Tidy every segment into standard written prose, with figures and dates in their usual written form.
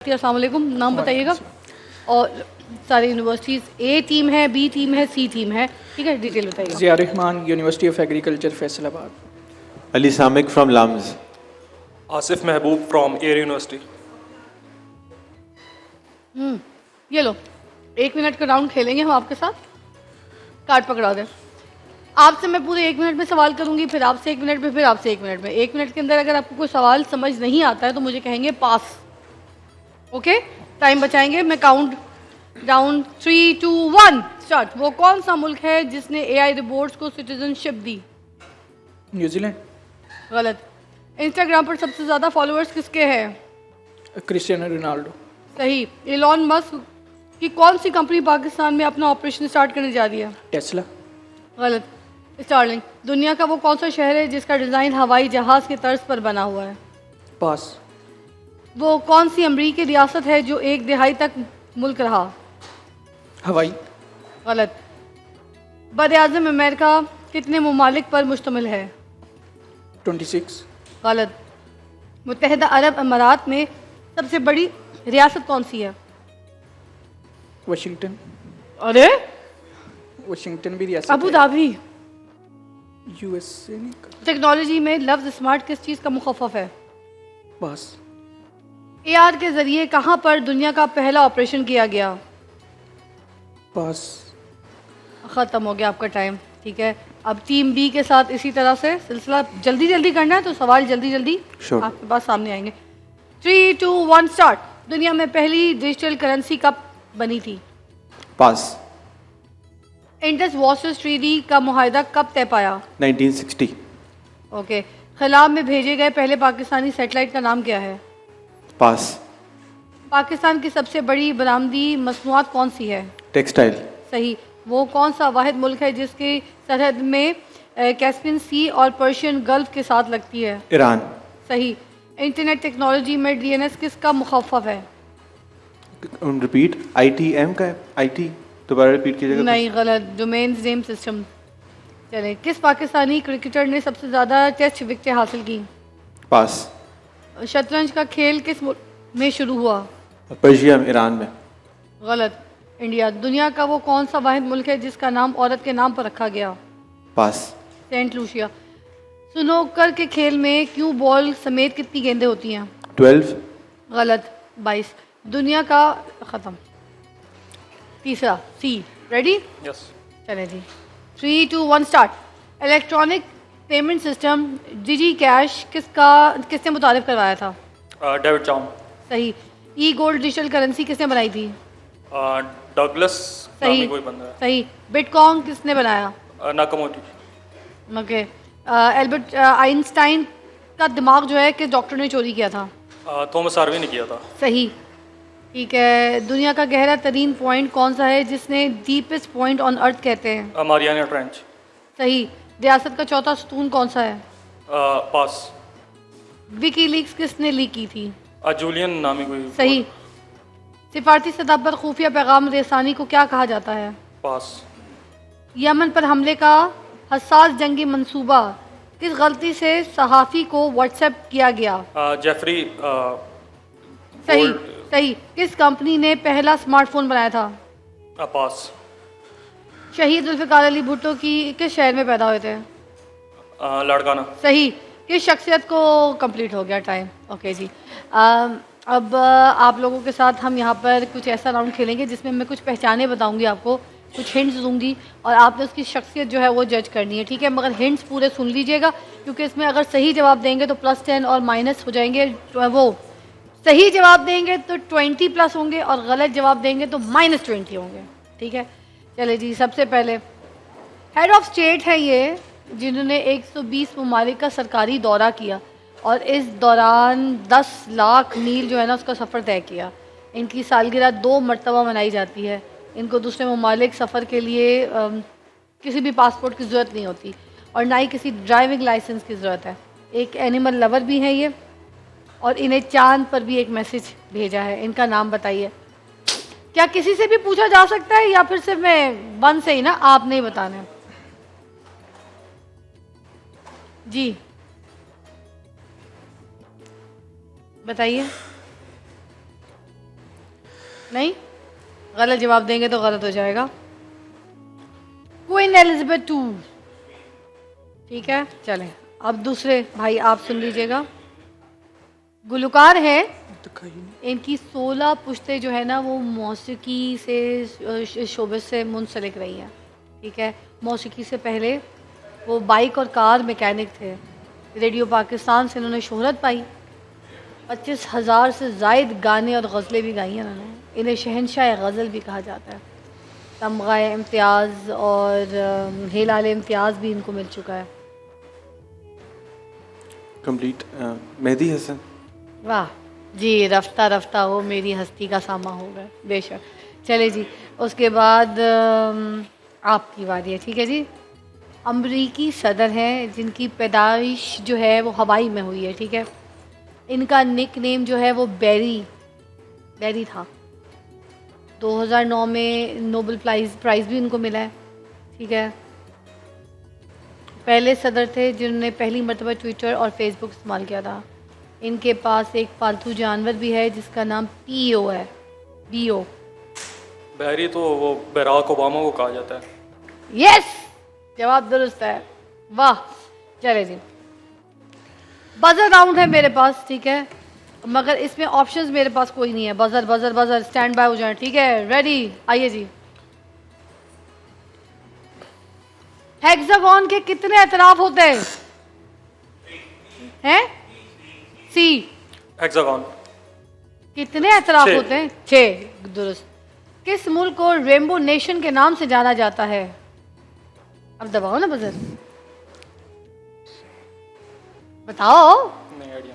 अस्सलाम वालेकुम। नाम बताइएगा और सारी यूनिवर्सिटीज़ ए टीम है, बी टीम है, सी टीम है, ठीक है, डिटेल बताइएगा। Zia Rahman, university of agriculture Faisalabad. Ali Samik from LAMS. Asif Mahboob from air university. ये लो 1 मिनट का राउंड खेलेंगे हम आपके साथ। कार्ड पकड़ा दें। आपसे मैं पूरे 1 मिनट में सवाल करूंगी, फिर आपसे 1 मिनट में, फिर आपसे 1 मिनट में। 1 मिनट के अंदर अगर आपको कोई सवाल समझ नहीं आता है तो मुझे कहेंगे पास। ओके, टाइम बचाएंगे। मैं काउंट डाउन 3, 2, 1 स्टार्ट। वो कौन सा मुल्क है जिसने एआई रोबोट्स को सिटीजनशिप दी? न्यूजीलैंड। गलत। इंस्टाग्राम पर सबसे ज़्यादा फॉलोअर्स किसके हैं? Cristiano Ronaldo. सही। एलॉन मस्क की कौन सी कंपनी पाकिस्तान में अपना ऑपरेशन स्टार्ट करने जा रही है? टेस्ला। गलत। स्टारलिंक। दुनिया का वो कौन सा शहर है जिसका डिज़ाइन हवाई जहाज़ के तर्ज पर बना हुआ है? पास। वो कौन सी अमरीकी रियासत है जो एक दिहाई तक मुल्क रहा? हवाई। गलत। बद-ए-आज़म अमेरिका कितने ममालिक पर मुश्तमिल है? 26। गलत। मुत्तहिदा अरब अमारात में सबसे बड़ी रियासत कौन सी है? वाशिंगटन। अरे वाशिंगटन भी रियासत अबू धाबी। यूएसए नहीं। टेक्नोलॉजी में लफ्ज़ स्मार्ट किस चीज़ का मुखफ़्फ़ है? पास। एआर के ज़रिए कहाँ पर दुनिया का पहला ऑपरेशन किया गया? पास। ख़त्म हो गया आपका टाइम। ठीक है, अब टीम बी के साथ इसी तरह से सिलसिला जल्दी जल्दी करना है, तो सवाल जल्दी जल्दी Sure. आपके पास सामने आएंगे। 3, 2, 1 स्टार्ट। दुनिया में पहली डिजिटल करेंसी कब बनी थी? Pass. इंडस वाटर्स ट्रीटी का मुआहदा कब तय पाया? 1960. ओके। खला में भेजे गए पहले पाकिस्तानी सैटेलाइट का नाम क्या है? Pass. पाकिस्तान की सबसे बड़ी बरामदी मसनूआत कौन सी है? Textile. सही। वो कौन सा वाहिद मुल्क है जिसकी सरहद में कैस्पियन सी और पर्शियन गल्फ के साथ लगती है? Iran. सही। इंटरनेट टेक्नोलॉजी में डीएनएस किसका मुखफ़्फ़ है? Repeat. ITM का है? IT. दोबारा रिपीट कीजिएगा। नहीं, गलत। Domain name system. चलें, किस पाकिस्तानी क्रिकेटर ने सबसे ज़्यादा टेस्ट विकेटें हासिल की? Pass. शतरंज का खेल किस मुल्क में शुरू हुआ? पर्शिया में, ईरान में। गलत। इंडिया। दुनिया का वो कौन सा वाहिद मुल्क है जिसका नाम औरत के नाम पर रखा गया? Pass. Saint Lucia. स्नूकर के खेल में क्यू बॉल समेत कितनी गेंदें होती हैं? 12. गलत। 22। दुनिया का ख़त्म। तीसरा सी। रेडी? यस। चले जी। 3, 2, 1 स्टार्ट। इलेक्ट्रॉनिक पेमेंट सिस्टम डिजी कैश किसने मुतारिफ करवाया था? डेविड चाउम। सही। ई गोल्ड डिजिटल करेंसी किसने बनाई थी? डगलस सही। नामी कोई बंदा सही। बिटकॉइन किसने बनाया? है। नाकामोटो। ओके। एल्बर्ट आइंस्टाइन का दिमाग जो है किस डॉक्टर ने चोरी किया था? थॉमस हार्वी ने किया था। सही। ठीक है। दुनिया का गहरा तरीन पॉइंट कौन सा है जिसने डीपेस्ट पॉइंट ऑन अर्थ कहते हैं? Mariana trench. सही। रियासत का चौथा सतून कौन सा है? पास। विकीलीक्स किसने लीक की थी? जूलियन नामी कोई। सही। सिफारती सतह पर खुफिया पैगाम रसानी को क्या कहा जाता है? पास। यमन पर हमले का हसास जंगी मंसूबा किस गलती से सहाफ़ी को व्हाट्सएप किया गया? जेफरी। सही। सही। किस कंपनी ने पहला स्मार्टफोन बनाया था? पास। शहीद जुल्फ़िकार अली भुट्टो की किस शहर में पैदा हुए थे? लाड़काना। सही। किस शख्सियत को कंप्लीट हो गया टाइम? ओके जी। अब आप लोगों के साथ हम यहाँ पर कुछ ऐसा राउंड खेलेंगे जिसमें मैं कुछ पहचाने बताऊंगी आपको, कुछ हिंट्स दूंगी और आपने उसकी शख्सियत जो है वो जज करनी है, ठीक है? मगर हिंट्स पूरे सुन लीजिएगा क्योंकि इसमें अगर सही जवाब देंगे तो +10 और माइनस हो जाएंगे। वो सही जवाब देंगे तो 20+ होंगे और गलत जवाब देंगे तो -20 होंगे, ठीक है? चले जी। सबसे पहले हेड ऑफ स्टेट है ये जिन्होंने 120 ममालिक का सरकारी दौरा किया और इस दौरान 10 लाख मील जो है ना उसका सफ़र तय किया। इनकी सालगिरह 2 मरतबा मनाई जाती है। इनको दूसरे ममालिक सफ़र के लिए किसी भी पासपोर्ट की ज़रूरत नहीं होती और ना ही किसी ड्राइविंग लाइसेंस की ज़रूरत है। एक एनिमल लवर भी हैं ये और इन्हें चांद पर भी एक मैसेज भेजा है। इनका नाम बताइए। क्या किसी से भी पूछा जा सकता है या फिर सिर्फ मैं 1 से ही ना, आपने ही बताना है? जी बताइए। नहीं, गलत जवाब देंगे तो गलत हो जाएगा। Queen Elizabeth two. ठीक है, चलें। अब दूसरे भाई आप सुन लीजिएगा। गुलकार है, दिखाई नहीं। इनकी 16 पुश्तें जो है ना वो मौसीकी से शोबे से मुंसलिक रही हैं। ठीक है, मौसीकी से पहले वो बाइक और कार मैकेनिक थे। रेडियो पाकिस्तान से इन्होंने शोहरत पाई। 25,000 से ज़ायद गाने और गज़लें भी गाई हैं इन्होंने। इन्हें शहनशाह गज़ल भी कहा जाता है। तमग़ा इम्तियाज़ और हिलाल इम्तियाज़ भी इनको मिल चुका है। कंप्लीट। मेहदी हसन। वाह जी, रफ्ता रफ्ता हो मेरी हस्ती का सामा हो गया, बेशक। चले जी, उसके बाद आपकी बारी है। ठीक है जी। अमरीकी सदर हैं जिनकी पैदाइश जो है वो हवाई में हुई है। ठीक है, इनका निक नेम जो है वो बैरी था। 2009 में नोबेल प्राइज़ भी इनको मिला है। ठीक है, पहले सदर थे जिन्होंने पहली मरतबा ट्विटर और फेसबुक इस्तेमाल किया था। इनके पास एक पालतू जानवर भी है जिसका नाम पीओ है। बीओ। बहरी तो वो बराक ओबामा को कहा जाता है। यस, जवाब दुरुस्त है। वाह, चले जी। बजर राउंड है मेरे पास। ठीक है, मगर इसमें ऑप्शंस मेरे पास कोई नहीं है। Buzzer buzzer buzzer, stand by हो जाए। ठीक है, रेडी, आइए जी। हेक्सागोन के कितने अतराफ होते हैं? सी। हेक्सागोन। कितने अतराफ 6 होते हैं? 6, दुरुस्त। किस मुल्क को रेनबो नेशन के नाम से जाना जाता है? अब दबाओ ना बजर, बताओ। नहीं आइडिया।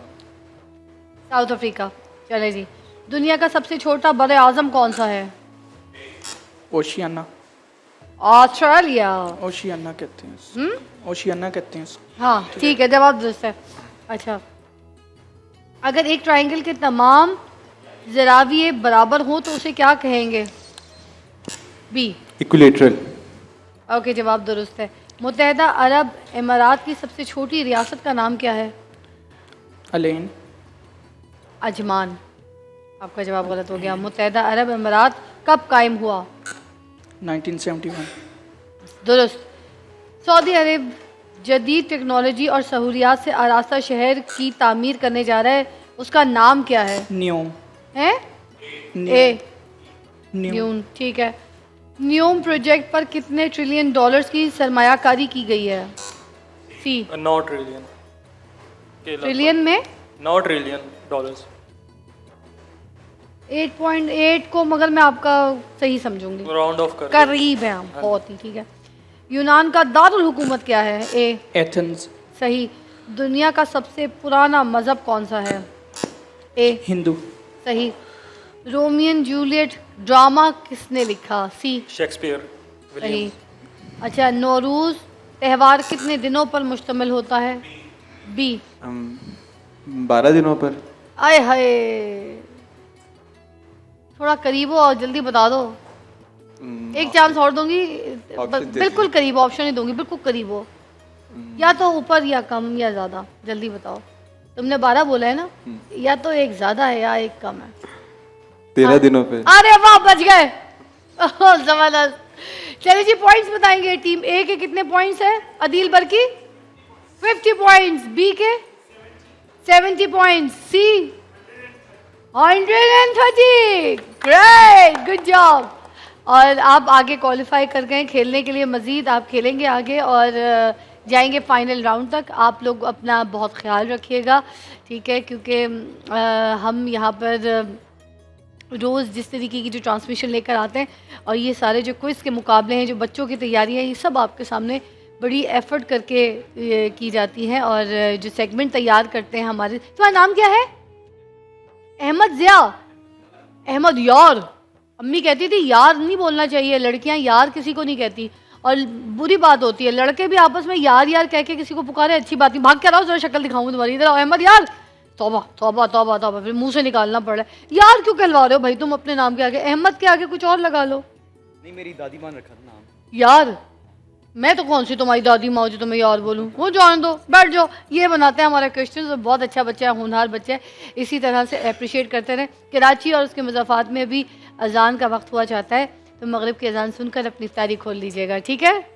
South Africa. चले जी। दुनिया का सबसे छोटा बड़े आजम कौन सा है? ओशियाना। ऑस्ट्रेलिया। ओशियाना कहते हैं। ओशियाना कहते हैं। हाँ ठीक है, जवाब दुरुस्त है। अच्छा, अगर एक ट्रायंगल के तमाम ज़राविये बराबर हों तो उसे क्या कहेंगे? B, equilateral. ओके, जवाब दुरुस्त है। मुत्तहदा अरब इमारात की सबसे छोटी रियासत का नाम क्या है? अलेन। अजमान। आपका जवाब गलत हो गया। मुत्तहदा अरब इमारात कब कायम हुआ? 1971। दुरुस्त। सऊदी अरब जदीद टेक्नोलॉजी और सहूलियात से आरास्ता शहर की तामीर करने जा रहा है, उसका नाम क्या है? न्योम। है ए न्यून। ठीक है, न्यूम प्रोजेक्ट पर कितने ट्रिलियन डॉलर्स की सरमायाकारी की गई है? सी। 9 ट्रिलियन। ट्रिलियन में 9 ट्रिलियन डॉलर्स। 8.8 को मगर मैं आपका सही समझूंगी, राउंड ऑफ कर। करीब है हम बहुत ही। ठीक है, यूनान का दारुल हुकूमत क्या है? ए एथेंस। सही। दुनिया का सबसे पुराना मजहब कौन सा है? ए हिंदू। सही। रोमियन जूलियट ड्रामा किसने लिखा? सी। शेक्सपियर। सही। अच्छा, नौरूज़ त्यौहार कितने दिनों पर मुश्तमिल होता है? बी। 12 दिनों पर। आय हाय, थोड़ा करीब हो और जल्दी बता दो। एक चांस और दूंगी, बिल्कुल करीब, ऑप्शन नहीं दूंगी, बिल्कुल करीब हो। या तो ऊपर या कम या ज़्यादा, जल्दी बताओ। तुमने 12 बोला है ना, या तो एक ज़्यादा है या एक कम है। 13 दिनों पे। अरे वाह, बच गए, जबरदस्त। चलिए जी, पॉइंट्स बताएंगे। टीम ए के कितने पॉइंट्स है? अदील बरकी 50 पॉइंट्स, बी के 70 पॉइंट्स, सी 130। Great, good job. और आप आगे क्वालिफाई कर गए खेलने के लिए। मज़ीद आप खेलेंगे आगे और जाएंगे फाइनल राउंड तक। आप लोग अपना बहुत ख्याल रखिएगा, ठीक है, क्योंकि हम यहाँ पर रोज़ जिस तरीके की जो ट्रांसमिशन लेकर आते हैं और ये सारे जो क्विज़ के मुकाबले हैं, जो बच्चों की तैयारियाँ हैं, ये सब आपके सामने बड़ी एफर्ट करके की जाती हैं। और जो सेगमेंट तैयार करते हैं हमारे, तुम्हारा नाम क्या है? अहमद ज़िया। अहमद यार, अम्मी कहती थी यार नहीं बोलना चाहिए, लड़कियां यार किसी को नहीं कहती और बुरी बात होती है। लड़के भी आपस में यार यार कह के किसी को पुकारे, अच्छी बात नहीं। भाग के आओ, जरा शक्ल दिखाऊंगी तुम्हारी, इधर आओ। अहमद यार, तौबा तौबा तौबा तौबा, फिर मुंह से निकालना पड़ रहा है। यार क्यों कहलवा रहे हो भाई तुम अपने नाम के आगे? अहमद के आगे कुछ और लगा लो। नहीं, मेरी दादी माँ ने रखा था नाम यार। मैं तो कौन सी तुम्हारी दादी माँ जो तुम्हें यार बोलूँ? वो जान दो, बैठ जाओ। ये बनाते हैं हमारा क्वेश्चन। बहुत अच्छा बच्चा है, होनहार बच्चा है, इसी तरह से अप्रिशिएट करते रहें। कराची और उसके मज़ाफ़ात में भी अजान का वक्त हुआ चाहता है, तो मगरिब की अजान सुनकर अपनी इफ्तारी खोल लीजिएगा, ठीक है?